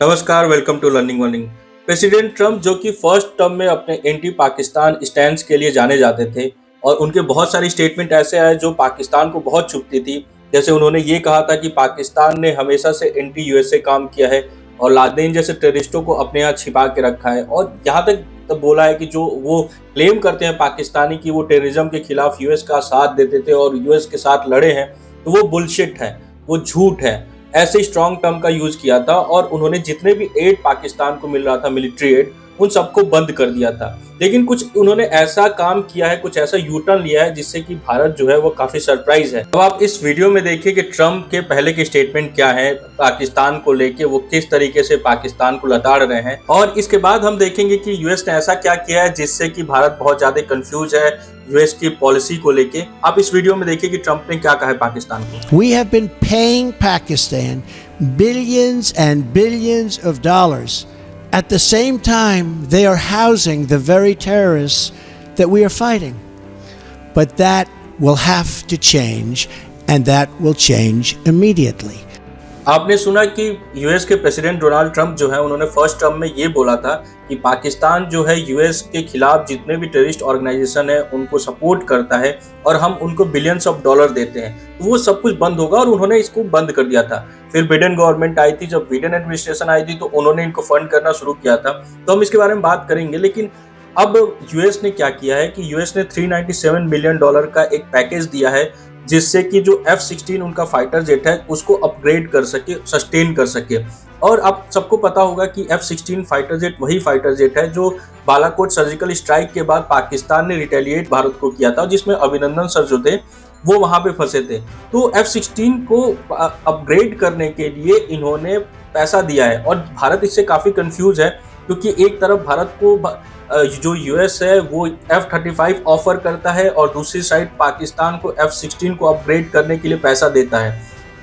नमस्कार, welcome to learning warning. President Trump जो कि फर्स्ट टर्म में अपने एंटी पाकिस्तान स्टैंड्स के लिए जाने जाते थे और उनके बहुत सारी स्टेटमेंट ऐसे आए जो पाकिस्तान को बहुत चुभती थी। जैसे उन्होंने ये कहा था कि पाकिस्तान ने हमेशा से एंटी यूएसए काम किया है और लादेन जैसे टेररिस्टों को अपने यहाँ छिपा के रखा है, और यहाँ तक बोला है कि जो वो क्लेम करते हैं पाकिस्तानी कि वो टेररिज्म के खिलाफ यूएस का साथ देते थे और यूएस के साथ लड़े हैं, तो वो बुलशिट है, वो झूठ है। ऐसे स्ट्रॉन्ग टर्म का यूज किया था और उन्होंने जितने भी एड पाकिस्तान को मिल रहा था, मिलिट्री एड, उन सबको बंद कर दिया था। लेकिन कुछ उन्होंने ऐसा काम किया है, कुछ ऐसा यू टर्न लिया है जिससे कि भारत जो है वो काफी सरप्राइज है। अब आप इस वीडियो में देखिए कि ट्रंप के पहले के स्टेटमेंट क्या है पाकिस्तान को लेके, वो किस तरीके से पाकिस्तान को लताड़ रहे हैं, और इसके बाद हम देखेंगे कि यूएस ने ऐसा क्या किया है जिससे कि भारत बहुत ज्यादा कंफ्यूज है यूएस की पॉलिसी को लेके। आप इस वीडियो में देखिए कि ट्रंप ने क्या कहा है पाकिस्तान को। We have been paying Pakistan billions and billions of dollars. At the same time, they are housing the very terrorists that we are fighting. But that will have to change, and that will change immediately. आपने सुना कि US के president Donald Trump जो है उन्होंने first term में ये बोला था कि पाकिस्तान जो है यूएस के खिलाफ जितने भी टेररिस्ट ऑर्गेनाइजेशन है उनको सपोर्ट करता है और हम उनको बिलियंस ऑफ डॉलर देते हैं, तो वो सब कुछ बंद होगा, और उन्होंने इसको बंद कर दिया था। फिर बिडेन गवर्नमेंट आई थी, जब बिडेन एडमिनिस्ट्रेशन आई थी तो उन्होंने इनको फंड करना शुरू किया था, तो हम इसके बारे में बात करेंगे। लेकिन अब यूएस ने क्या किया है कि यूएस ने $397 मिलियन का एक पैकेज दिया है जिससे कि जो F-16 उनका फाइटर जेट है उसको अपग्रेड कर सके, सस्टेन कर सके। और आप सबको पता होगा कि F-16 फाइटर जेट वही फाइटर जेट है जो बालाकोट सर्जिकल स्ट्राइक के बाद पाकिस्तान ने रिटेलिएट भारत को किया था, जिसमें अभिनंदन सर जो थे वो वहां पे फंसे थे। तो F-16 को अपग्रेड करने के लिए इन्होंने पैसा दिया है और भारत इससे काफी कंफ्यूज है, क्योंकि एक तरफ भारत को जो यूएस है वो F-35 ऑफर करता है और दूसरी साइड पाकिस्तान को F-16 को अपग्रेड करने के लिए पैसा देता है।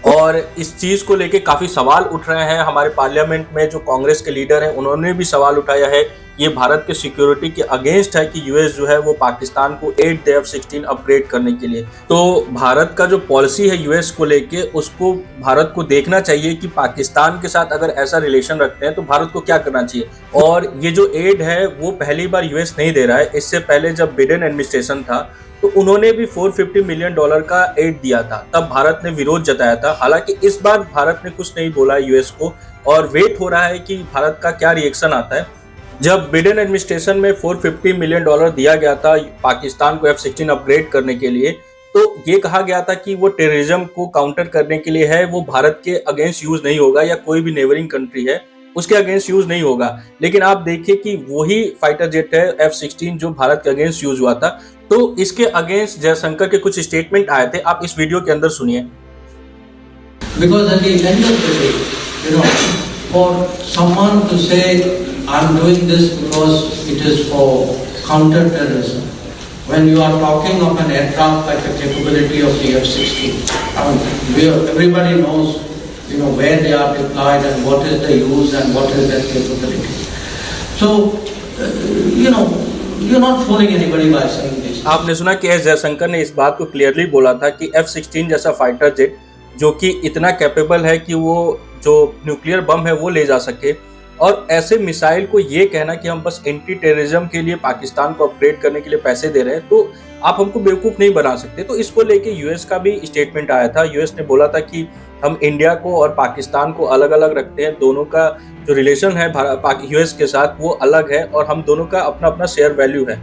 और इस चीज को लेके काफी सवाल उठ रहे हैं। हमारे पार्लियामेंट में जो कांग्रेस के लीडर हैं उन्होंने भी सवाल उठाया है, ये भारत के सिक्योरिटी के अगेंस्ट है कि यूएस जो है वो पाकिस्तान को एड दे F-16 अपग्रेड करने के लिए। तो भारत का जो पॉलिसी है यूएस को लेके, उसको भारत को देखना चाहिए कि पाकिस्तान के साथ अगर ऐसा रिलेशन रखते हैं तो भारत को क्या करना चाहिए। और ये जो एड है वो पहली बार यूएस नहीं दे रहा है, इससे पहले जब बिडेन एडमिनिस्ट्रेशन था तो उन्होंने भी $450 मिलियन का एड दिया था, तब भारत ने विरोध जताया था। हालांकि इस बार भारत ने कुछ नहीं बोला यूएस को, और वेट हो रहा है कि भारत का क्या रिएक्शन आता है। जब बिडेन एडमिनिस्ट्रेशन में $450 मिलियन दिया गया था पाकिस्तान को F-16 अपग्रेड करने के लिए, तो ये कहा गया था कि वो टेररिज्म को काउंटर करने के लिए है, वो भारत के अगेंस्ट यूज नहीं होगा या कोई भी नेबरिंग कंट्री है उसके अगेंस्ट यूज नहीं होगा। लेकिन आप देखिए कि वही फाइटर जेट है F-16 जो भारत के अगेंस्ट यूज हुआ था। तो इसके अगेंस्ट जयशंकर के कुछ स्टेटमेंट आए थे, आप इस वीडियो के अंदर सुनिए। Because at the end of the day, for someone to say I'm doing this because it is for counter-terrorism, when you are talking of an aircraft like the capability of the F-16, everybody knows where they are deployed and what is the use and what is their capability. So, you're not fooling anybody by saying this. आपने सुना कि S Jaishankar ने इस बात को clearly बोला था कि F-16 जैसा फाइटर जेट जो कि इतना कैपेबल है कि वो जो न्यूक्लियर बम है वो ले जा सके, और ऐसे मिसाइल को ये कहना कि हम बस एंटी टेररिज्म के लिए पाकिस्तान को अपग्रेड करने के लिए पैसे दे रहे हैं, तो आप हमको बेवकूफ़ नहीं बना सकते। तो इसको लेके यूएस का भी स्टेटमेंट आया था। यूएस ने बोला था कि हम इंडिया को और पाकिस्तान को अलग अलग रखते हैं, दोनों का जो रिलेशन है यूएस के साथ वो अलग है और हम दोनों का अपना अपना शेयर वैल्यू है।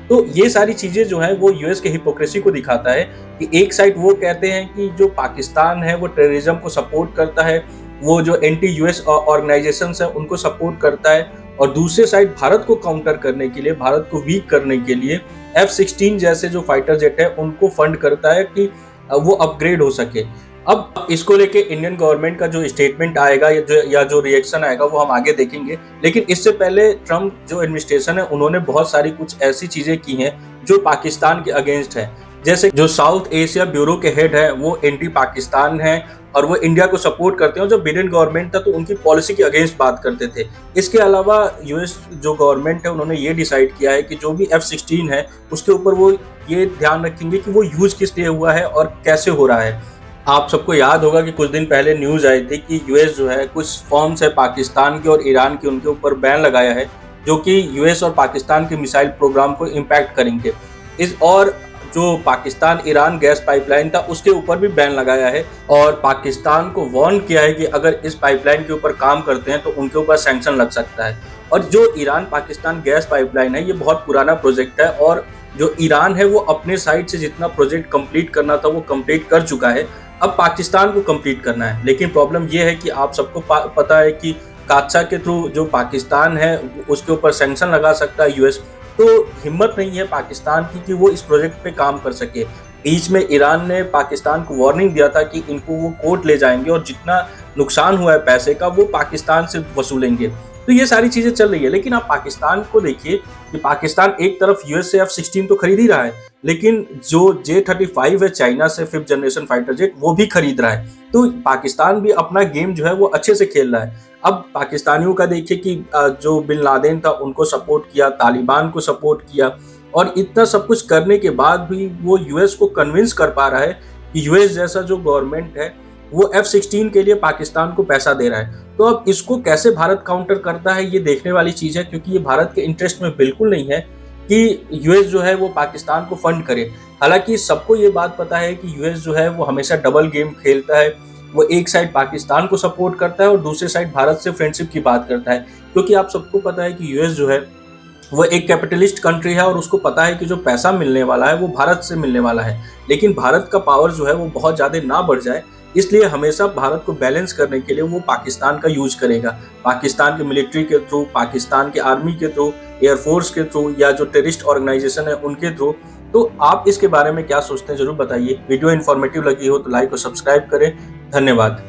तो ये सारी चीज़ें जो है वो यूएस के हिपोक्रेसी को दिखाता है कि एक साइड वो कहते हैं कि जो पाकिस्तान है वो टेररिज्म को सपोर्ट करता है, वो जो एंटी यूएस ऑर्गेनाइजेशंस हैं उनको सपोर्ट करता है, और दूसरे साइड भारत को काउंटर करने के लिए, भारत को वीक करने के लिए F-16 जैसे जो फाइटर जेट है उनको फंड करता है कि वो अपग्रेड हो सके। अब इसको लेके इंडियन गवर्नमेंट का जो स्टेटमेंट आएगा या जो रिएक्शन आएगा वो हम आगे देखेंगे। लेकिन इससे पहले ट्रंप जो एडमिनिस्ट्रेशन है उन्होंने बहुत सारी कुछ ऐसी चीजें की हैं जो पाकिस्तान के अगेंस्ट है। जैसे जो साउथ एशिया ब्यूरो के हेड है वो एंटी पाकिस्तान है और वो इंडिया को सपोर्ट करते हैं। जब बिडेन गवर्नमेंट था तो उनकी पॉलिसी के अगेंस्ट बात करते थे। इसके अलावा यूएस जो गवर्नमेंट है उन्होंने ये डिसाइड किया है कि जो भी F-16 है उसके ऊपर वो ये ध्यान रखेंगे कि वो यूज किस लिए हुआ है और कैसे हो रहा है। आप सबको याद होगा कि कुछ दिन पहले न्यूज़ आई थी कि यूएस जो है कुछ फर्म्स है पाकिस्तान के और ईरान के, उनके ऊपर बैन लगाया है जो कि यूएस और पाकिस्तान के मिसाइल प्रोग्राम को इम्पैक्ट करेंगे। और जो पाकिस्तान ईरान गैस पाइपलाइन था उसके ऊपर भी बैन लगाया है और पाकिस्तान को वार्न किया है कि अगर इस पाइपलाइन के ऊपर काम करते हैं तो उनके ऊपर सैंक्शन लग सकता है। और जो ईरान पाकिस्तान गैस पाइपलाइन है ये बहुत पुराना प्रोजेक्ट है और जो ईरान है वो अपने साइड से जितना प्रोजेक्ट कंप्लीट करना था वो कंप्लीट कर चुका है, अब पाकिस्तान को कंप्लीट करना है। लेकिन प्रॉब्लम ये है कि आप सबको पता है कि कादसा के थ्रू जो पाकिस्तान है उसके ऊपर सैंक्शन लगा सकता है यूएस, तो हिम्मत नहीं है पाकिस्तान की कि वो इस प्रोजेक्ट पे काम कर सके। बीच में ईरान ने पाकिस्तान को वार्निंग दिया था कि इनको वो कोर्ट ले जाएंगे और जितना नुकसान हुआ है पैसे का वो पाकिस्तान से वसूलेंगे। तो ये सारी चीजें चल रही है, लेकिन आप पाकिस्तान को देखिए कि पाकिस्तान एक तरफ यूएस से F-16 तो खरीद ही रहा है, लेकिन जो J-35 है चाइना से 5th जनरेशन फाइटर जेट वो भी खरीद रहा है। तो पाकिस्तान भी अपना गेम जो है वो अच्छे से खेल रहा है। अब पाकिस्तानियों का देखिए कि जो बिन लादेन था उनको सपोर्ट किया, तालिबान को सपोर्ट किया और इतना सब कुछ करने के बाद भी वो यूएस को कन्विंस कर पा रहा है कि यूएस जैसा जो गवर्नमेंट है वो F-16 के लिए पाकिस्तान को पैसा दे रहा है। तो अब इसको कैसे भारत काउंटर करता है ये देखने वाली चीज है, क्योंकि ये भारत के इंटरेस्ट में बिल्कुल नहीं है कि यूएस जो है वो पाकिस्तान को फंड करे। हालांकि सबको ये बात पता है कि यूएस जो है वो हमेशा डबल गेम खेलता है, वो एक साइड पाकिस्तान को सपोर्ट करता है और दूसरे साइड भारत से फ्रेंडशिप की बात करता है। क्योंकि आप सबको पता है कि यूएस जो है वो एक कैपिटलिस्ट कंट्री है और उसको पता है कि जो पैसा मिलने वाला है वो भारत से मिलने वाला है, लेकिन भारत का पावर जो है वो बहुत ज़्यादा ना बढ़ जाए, इसलिए हमेशा भारत को बैलेंस करने के लिए वो पाकिस्तान का यूज करेगा। पाकिस्तान के मिलिट्री के थ्रू, पाकिस्तान के आर्मी के थ्रू, एयरफोर्स के थ्रू या जो टेररिस्ट ऑर्गेनाइजेशन है उनके थ्रू। तो आप इसके बारे में क्या सोचते हैं जरूर बताइए। वीडियो इन्फॉर्मेटिव लगी हो तो लाइक और सब्सक्राइब करें। धन्यवाद।